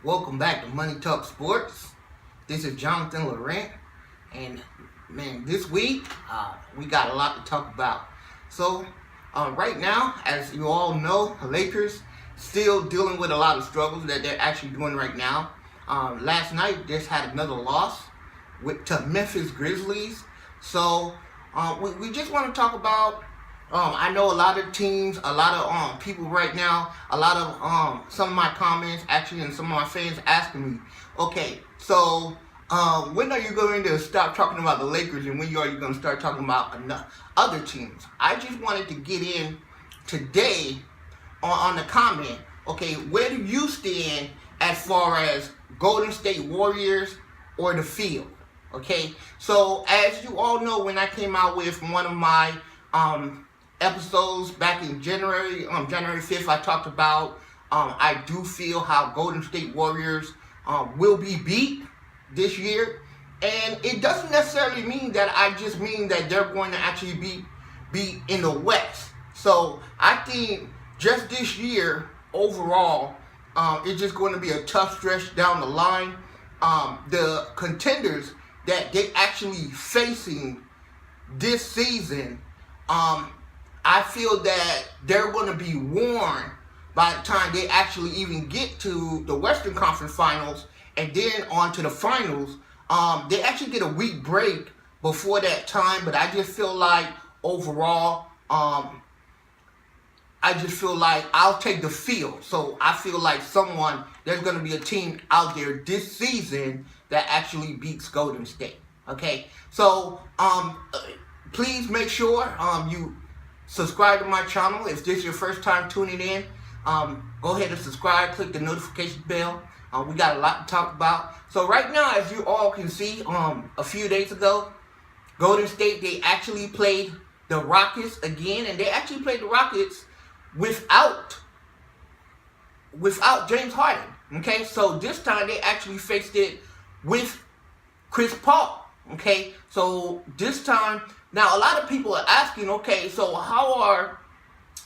Welcome back to Money Talk Sports. This is Jonathan Laurent, and man, this week we got a lot to talk about. So right now, as you all know, the Lakers still dealing with a lot of struggles that they're actually doing right now. Last night, just had another loss to Memphis Grizzlies. So we just want to talk about. I know a lot of teams, a lot of people right now, a lot of some of my comments actually, and some of my fans asking me, okay, so when are you going to stop talking about the Lakers, and when are you going to start talking about other teams? I just wanted to get in today on the comment. Okay, where do you stand as far as Golden State Warriors or the field? Okay, so as you all know, when I came out with one of my episodes back in January 5th, I talked about I do feel how Golden State Warriors will be beat this year, and it doesn't necessarily mean that I just mean that they're going to actually be in the West. So I think just this year overall, it's just going to be a tough stretch down the line. The contenders that they actually facing this season, I feel that they're going to be warned by the time they actually even get to the Western Conference Finals and then on to the finals. They actually get a week break before that time, but I just feel like overall, I just feel like I'll take the field. So I feel like there's going to be a team out there this season that actually beats Golden State. Okay, so please make sure you subscribe to my channel. If this is your first time tuning in, go ahead and subscribe, click the notification bell. We got a lot to talk about. So right now, as you all can see, a few days ago, Golden State, they actually played the Rockets again, and they actually played the Rockets without James Harden. Okay, so this time they actually faced it with Chris Paul. Okay, so this time, now a lot of people are asking, okay, so how are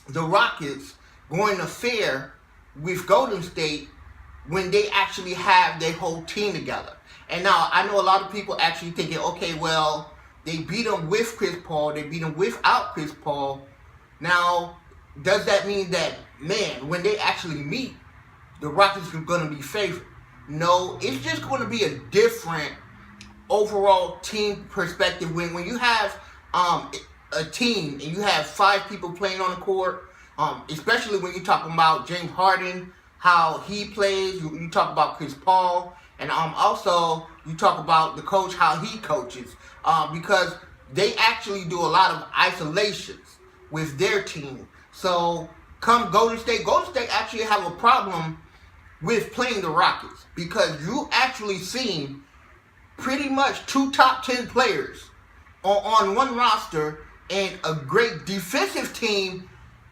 the Rockets going to fare with Golden State when they actually have their whole team together? And now I know a lot of people actually thinking, okay, well, they beat them with Chris Paul, they beat them without Chris Paul. Now, does that mean that, man, when they actually meet, the Rockets are going to be favored? No, it's just going to be a different overall team perspective. When you have a team and you have 5 people playing on the court, especially when you're talking about James Harden, how he plays, you talk about Chris Paul, and also you talk about the coach, how he coaches, because they actually do a lot of isolations with their team. So come Golden State actually have a problem with playing the Rockets, because you actually seen pretty much 2 top 10 players on one roster and a great defensive team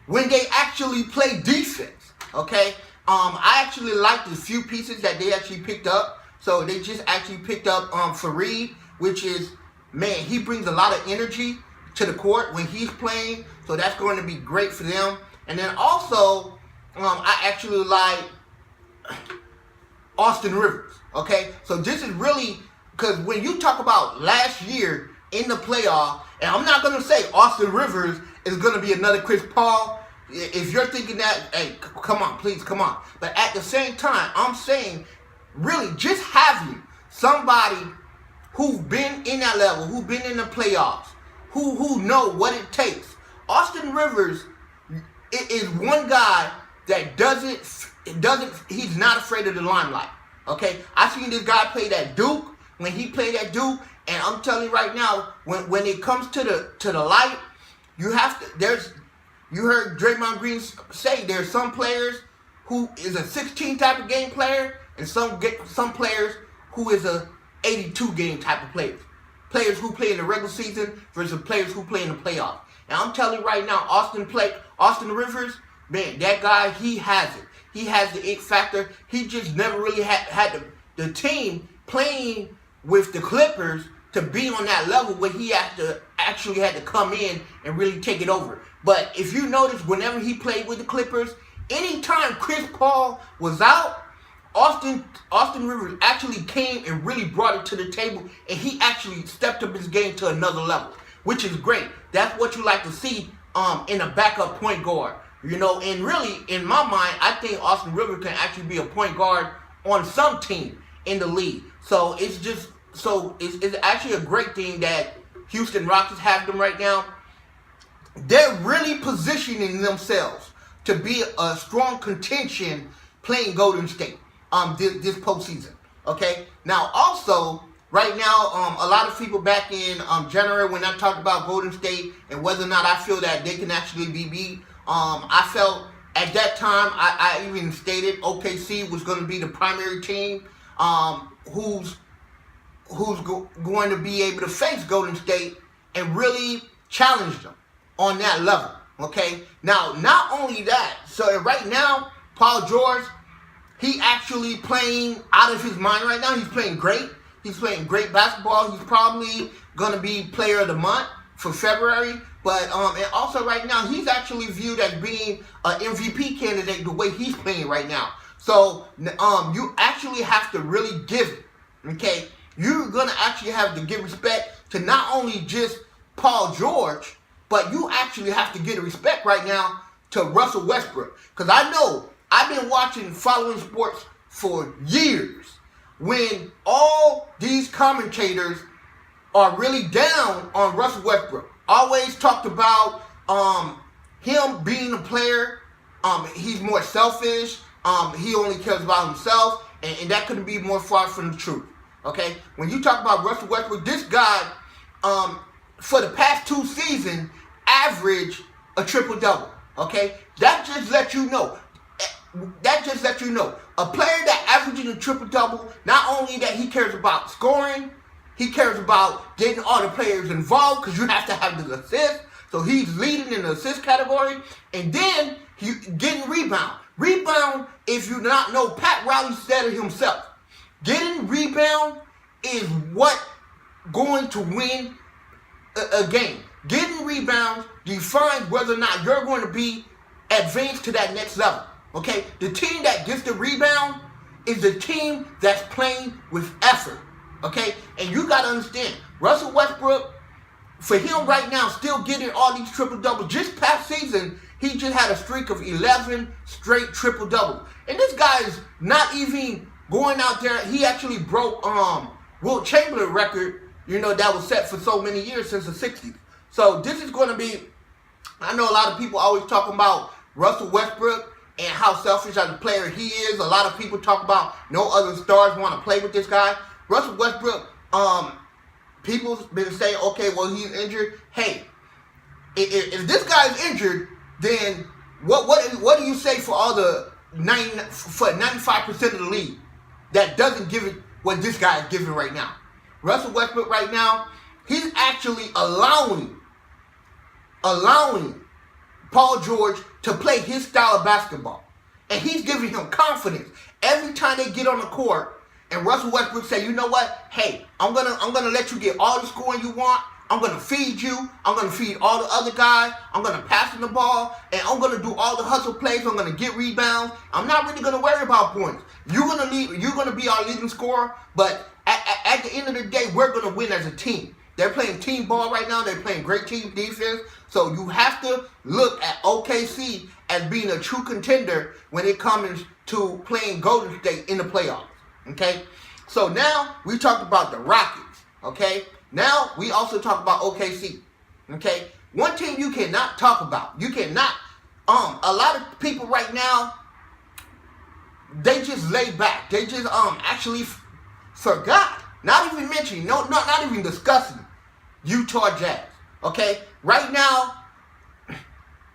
when they actually play defense. Okay, I actually liked the few pieces that they actually picked up. So they just actually picked up Fareed, which is, man, he brings a lot of energy to the court when he's playing. So that's going to be great for them. And then also, I actually like Austin Rivers. Okay, so this is really, because when you talk about last year in the playoff, and I'm not going to say Austin Rivers is going to be another Chris Paul. If you're thinking that, hey, come on, please, come on. But at the same time, I'm saying, really, just having somebody who's been in that level, who's been in the playoffs, who know what it takes. Austin Rivers is one guy that he's not afraid of the limelight. Okay, I seen this guy play that Duke. When he played at Duke, and I'm telling you right now, when it comes to the light, you have to. You heard Draymond Green say there's some players who is a 16 type of game player, and some players who is a 82 game type of players. Players who play in the regular season versus players who play in the playoffs. And I'm telling you right now, Austin Rivers, man, that guy, he has it. He has the it factor. He just never really had the team playing with the Clippers to be on that level where he actually had to come in and really take it over. But if you notice, whenever he played with the Clippers, anytime Chris Paul was out, Austin Rivers actually came and really brought it to the table, and he actually stepped up his game to another level, which is great. That's what you like to see in a backup point guard. And really, in my mind, I think Austin Rivers can actually be a point guard on some team in the league. So it's actually a great thing that Houston Rockets have them right now. They're really positioning themselves to be a strong contention playing Golden State this postseason. Okay. Now, also, right now, a lot of people back in January when I talked about Golden State and whether or not I feel that they can actually be beat, I felt at that time I even stated OKC was going to be the primary team who's going to be able to face Golden State and really challenge them on that level. Okay. Now, not only that, so right now, Paul George, he actually playing out of his mind right now. He's playing great. He's playing great basketball. He's probably going to be player of the month for February. But and also right now, he's actually viewed as being an MVP candidate the way he's playing right now. So you actually have to really give it. Okay. You're going to actually have to give respect to not only just Paul George, but you actually have to give respect right now to Russell Westbrook. Because I know I've been following sports for years when all these commentators are really down on Russell Westbrook. Always talked about him being a player. He's more selfish. He only cares about himself. And that couldn't be more far from the truth. Okay? When you talk about Russell Westbrook, this guy, for the past 2 seasons, averaged a triple-double. Okay? That just lets you know. A player that averages a triple-double, not only that he cares about scoring, he cares about getting all the players involved because you have to have the assist. So he's leading in the assist category. And then he getting rebound. Rebound, if you not know, Pat Riley said it himself. Getting rebound is what going to win a game. Getting rebounds defines whether or not you're going to be advanced to that next level. Okay? The team that gets the rebound is the team that's playing with effort. Okay? And you got to understand, Russell Westbrook, for him right now, still getting all these triple-doubles. Just past season, he just had a streak of 11 straight triple-doubles. And this guy is not even going out there. He actually broke Wilt Chamberlain record, that was set for so many years since the 60s. So this is going to be, I know a lot of people always talking about Russell Westbrook and how selfish as a player he is. A lot of people talk about no other stars want to play with this guy. Russell Westbrook, people's been saying, okay, well, he's injured. Hey, if this guy's injured, then what do you say for all the 95% of the league that doesn't give it what this guy is giving right now? Russell Westbrook right now, he's actually allowing Paul George to play his style of basketball. And he's giving him confidence. Every time they get on the court and Russell Westbrook say, you know what? Hey, I'm gonna let you get all the scoring you want. I'm gonna feed you. I'm gonna feed all the other guys. I'm gonna pass him the ball, and I'm gonna do all the hustle plays. I'm gonna get rebounds. I'm not really gonna worry about points. You're gonna be our leading scorer, but at the end of the day, we're gonna win as a team. They're playing team ball right now. They're playing great team defense. So you have to look at OKC as being a true contender when it comes to playing Golden State in the playoffs. Okay? So now we talked about the Rockets. Okay? Now we also talk about OKC. Okay? One team you cannot talk about. You cannot. A lot of people right now, they just lay back. They just actually forgot. Not even mentioning. Not even discussing Utah Jazz. Okay? Right now,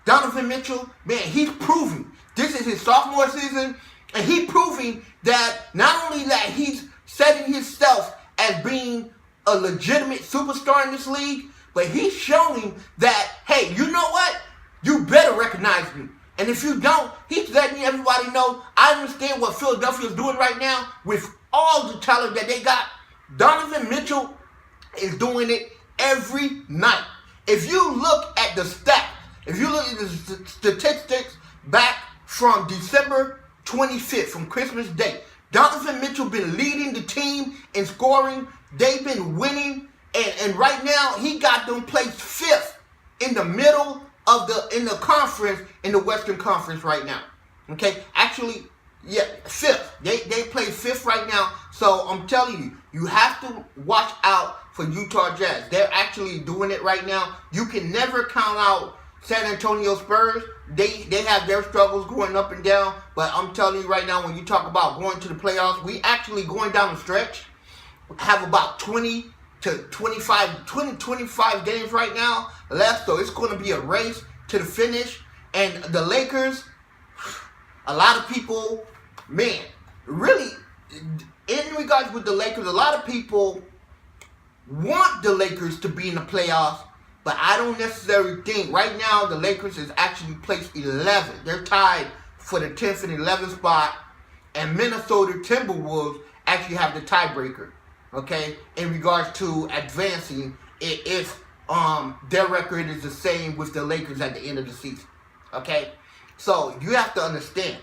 Donovan Mitchell, man, he's proving. This is his sophomore season, and he's proving that not only that he's setting himself as being a legitimate superstar in this league, but he's showing that, hey, you know what? You better recognize me. And if you don't, he's letting everybody know, I understand what Philadelphia is doing right now with all the talent that they got. Donovan Mitchell is doing it every night. If you look at the stats, if you look at the statistics back from December 25th, from Christmas Day, Donovan Mitchell been leading the team in scoring. They've been winning, and right now he got them placed 5th in the middle of the conference, in the Western Conference right now. Okay, actually, yeah, 5th. They play 5th right now. So I'm telling you, you have to watch out for Utah Jazz. They're actually doing it right now. You can never count out San Antonio Spurs. They have their struggles going up and down. But I'm telling you right now, when you talk about going to the playoffs, we actually going down the stretch have about 20 to 25 games right now left. So it's going to be a race to the finish. And the Lakers, a lot of people, man, really, in regards with the Lakers, a lot of people want the Lakers to be in the playoffs, but I don't necessarily think. Right now, the Lakers is actually placed 11th. They're tied for the 10th and 11th spot, and Minnesota Timberwolves actually have the tiebreaker, okay, in regards to advancing if their record is the same with the Lakers at the end of the season, okay? So you have to understand,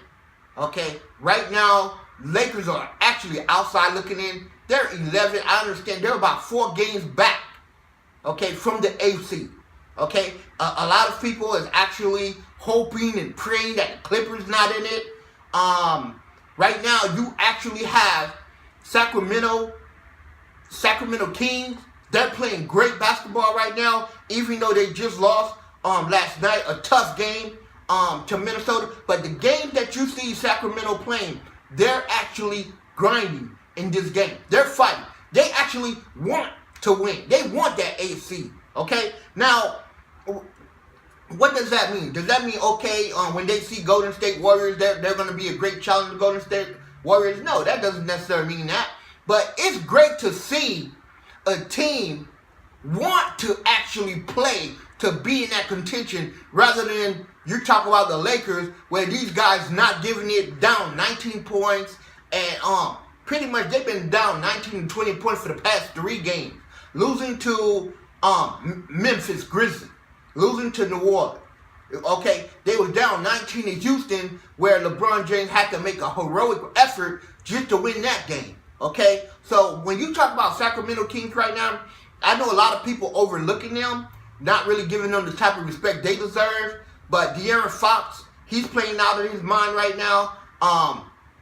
okay, right now, Lakers are actually outside looking in. They're 11. I understand they're about 4 games back, okay, from the 8th seed, okay? A lot of people is actually hoping and praying that the Clippers not in it. Right now, you actually have Sacramento Kings. They're playing great basketball right now, even though they just lost last night, a tough game to Minnesota. But the game that you see Sacramento playing, they're actually grinding in this game. They're fighting. They actually want to win. They want that 8th seed. Okay? Now, what does that mean? Does that mean, okay, when they see Golden State Warriors, they're going to be a great challenge to Golden State Warriors? No, that doesn't necessarily mean that. But it's great to see a team want to actually play to be in that contention, rather than you talk about the Lakers, where these guys not giving it down 19 points, and pretty much they've been down 19 to 20 points for the past 3 games, losing to Memphis Grizzlies, losing to New Orleans. Okay, they was down 19 in Houston, where LeBron James had to make a heroic effort just to win that game. Okay, so when you talk about Sacramento Kings right now, I know a lot of people overlooking them, not really giving them the type of respect they deserve. But De'Aaron Fox, he's playing out of his mind right now.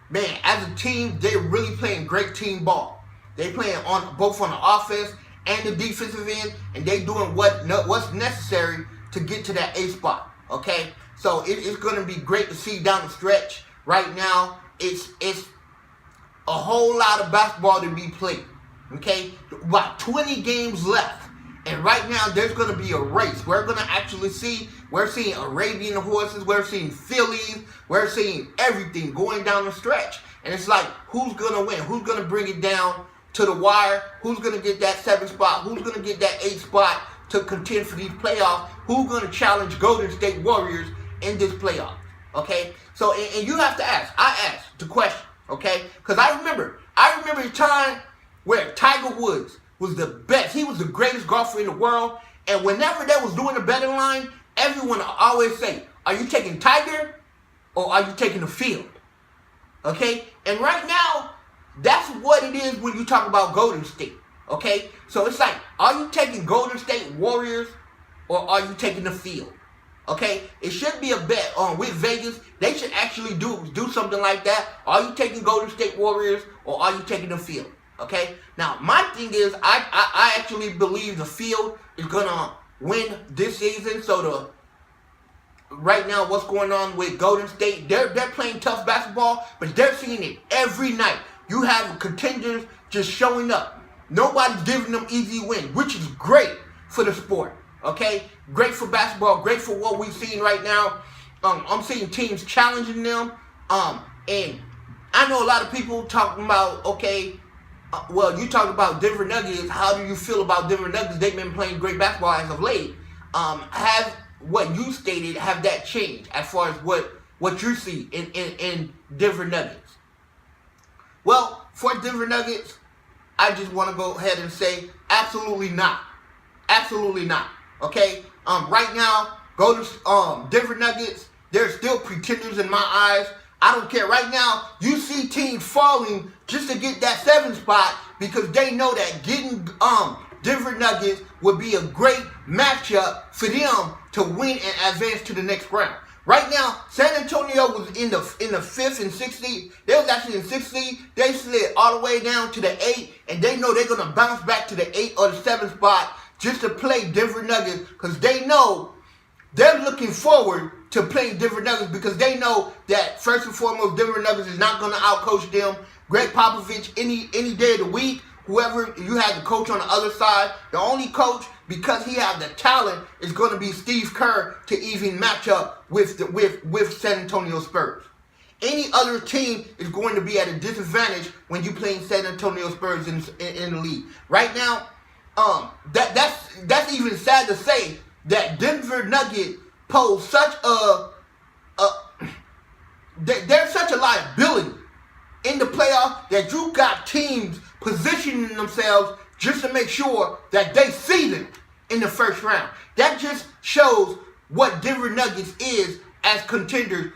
Man, as a team, they're really playing great team ball. They're playing both on the offense and the defensive end, and they doing what's necessary to get to that 8th spot. Okay, so it's going to be great to see down the stretch. Right now, it's a whole lot of basketball to be played. Okay, about 20 games left. And right now, there's going to be a race. We're going to actually we're seeing Arabian horses, we're seeing Phillies, we're seeing everything going down the stretch. And it's like, who's going to win? Who's going to bring it down to the wire? Who's going to get that 7th spot? Who's going to get that 8th spot to contend for these playoffs? Who's going to challenge Golden State Warriors in this playoff? Okay? So, and you have to ask. I asked the question, okay? Because I remember a time where Tiger Woods was the best. He was the greatest golfer in the world. And whenever they was doing the betting line, everyone always say, are you taking Tiger or are you taking the field? Okay? And right now, that's what it is when you talk about Golden State. Okay? So it's like, are you taking Golden State Warriors or are you taking the field? Okay? It should be a bet with Vegas. They should actually do something like that. Are you taking Golden State Warriors or are you taking the field? Okay? Now, my thing is, I actually believe the field is going to win this season. So, right now, what's going on with Golden State, they're playing tough basketball, but they're seeing it every night. You have contenders just showing up. Nobody's giving them easy wins, which is great for the sport. Okay? Great for basketball, great for what we've seen right now. I'm seeing teams challenging them. And I know a lot of people talking about, okay, well, you talk about Denver Nuggets. How do you feel about Denver Nuggets? They've been playing great basketball as of late. Have what you stated, have that changed as far as what you see in Denver Nuggets? Well, for Denver Nuggets, I just want to go ahead and say absolutely not. Absolutely not. Okay? Right now, Denver Nuggets, they're still pretenders in my eyes. I don't care. Right now, you see teams falling just to get that 7th spot because they know that getting Denver Nuggets would be a great matchup for them to win and advance to the next round. Right now, San Antonio was in the 5th and 6th seed. They was actually in 6th seed. They slid all the way down to the 8th, and they know they're going to bounce back to the 8th or the 7th spot just to play Denver Nuggets because they know they're looking forward to playing Denver Nuggets because they know that, first and foremost, Denver Nuggets is not going to outcoach them. Greg Popovich, any day of the week, whoever you had the coach on the other side, the only coach, because he has the talent, is going to be Steve Kerr to even match up with San Antonio Spurs. Any other team is going to be at a disadvantage when you playing San Antonio Spurs in the league. Right now, that's even sad to say that Denver Nuggets pose such they're such a liability in the playoffs that you got teams positioning themselves just to make sure that they see them in the first round. That just shows what Denver Nuggets is as contenders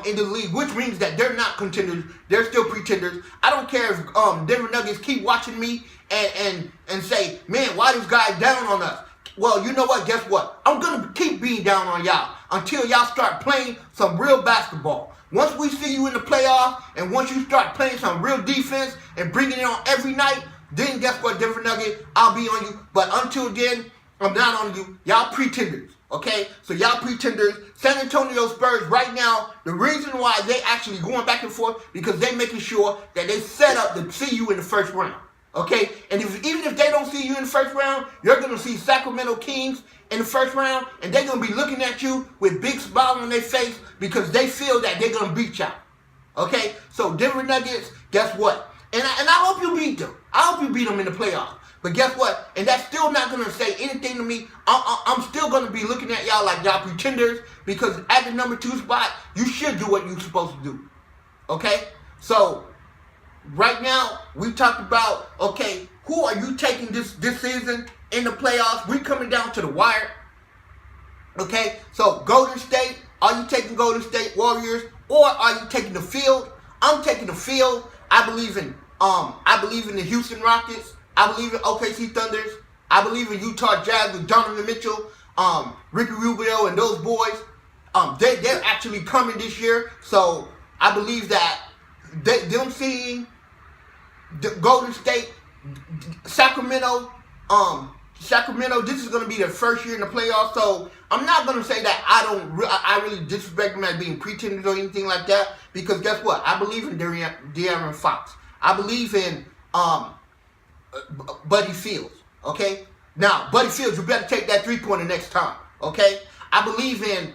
in the league, which means that they're not contenders, they're still pretenders. I don't care if Denver Nuggets keep watching me and say, man, why this guy down on us? Well, you know what? Guess what? I'm going to keep being down on y'all until y'all start playing some real basketball. Once we see you in the playoffs and once you start playing some real defense and bringing it on every night, then guess what, Denver Nuggets? I'll be on you. But until then, I'm not on you. Y'all pretenders, okay? So y'all pretenders. San Antonio Spurs right now, the reason why they actually going back and forth because they making sure that they set up to see you in the first round. Okay, and even if they don't see you in the first round, you're going to see Sacramento Kings in the first round, and they're going to be looking at you with big smiles on their face because they feel that they're going to beat y'all. Okay, so Denver Nuggets, guess what? And I hope you beat them. I hope you beat them in the playoffs. But guess what? And that's still not going to say anything to me. I'm still going to be looking at y'all like y'all pretenders because at the number 2 spot, you should do what you're supposed to do. Okay, so right now, we talked about, okay, who are you taking this season in the playoffs? We're coming down to the wire. Okay, so Golden State, are you taking Golden State Warriors or are you taking the field? I'm taking the field. I believe in the Houston Rockets. I believe in OKC Thunders. I believe in Utah Jazz with Donovan Mitchell, Ricky Rubio, and those boys. They're actually coming this year. So I believe that them seeing the Golden State, Sacramento, this is going to be their first year in the playoffs. So I'm not going to say that I really disrespect them as being pretenders or anything like that. Because guess what? I believe in De'Aaron Fox. I believe in Buddy Fields. Okay. Now, Buddy Fields, you better take that 3-pointer next time. Okay. I believe in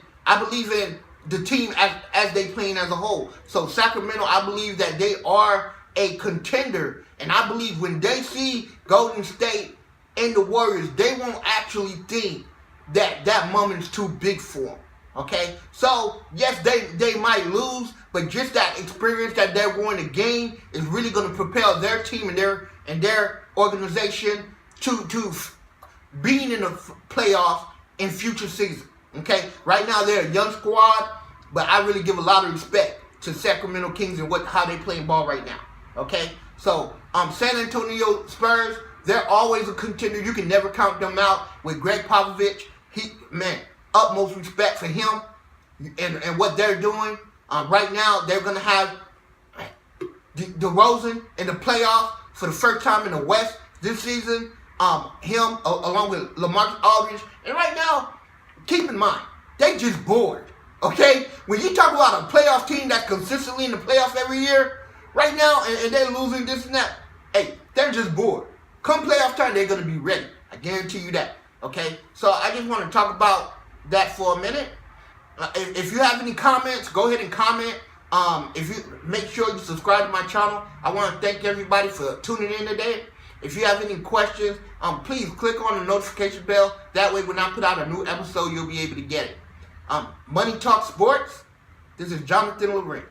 the team as they playing as a whole. So Sacramento, I believe that they are a contender, and I believe when they see Golden State and the Warriors, they won't actually think that moment's too big for them. Okay, so yes, they might lose, but just that experience that they're going to gain is really going to propel their team and their organization to being in the playoffs in future seasons. Okay, right now they're a young squad, but I really give a lot of respect to Sacramento Kings and how they playing ball right now. Okay, so San Antonio Spurs, they're always a contender. You can never count them out with Greg Popovich. Utmost respect for him and what they're doing. Right now, they're going to have DeRozan in the playoffs for the first time in the West this season. Him along with LaMarcus Aldridge. And right now, keep in mind, they just bored. Okay? When you talk about a playoff team that's consistently in the playoffs every year, right now, and they're losing this and that, hey, they're just bored. Come playoff time, they're going to be ready. I guarantee you that. Okay? So I just want to talk about that for a minute. If you have any comments, go ahead and comment. If you make sure you subscribe to my channel. I want to thank everybody for tuning in today. If you have any questions, please click on the notification bell. That way when I put out a new episode, you'll be able to get it. Money Talk Sports. This is Jonathan Laurent.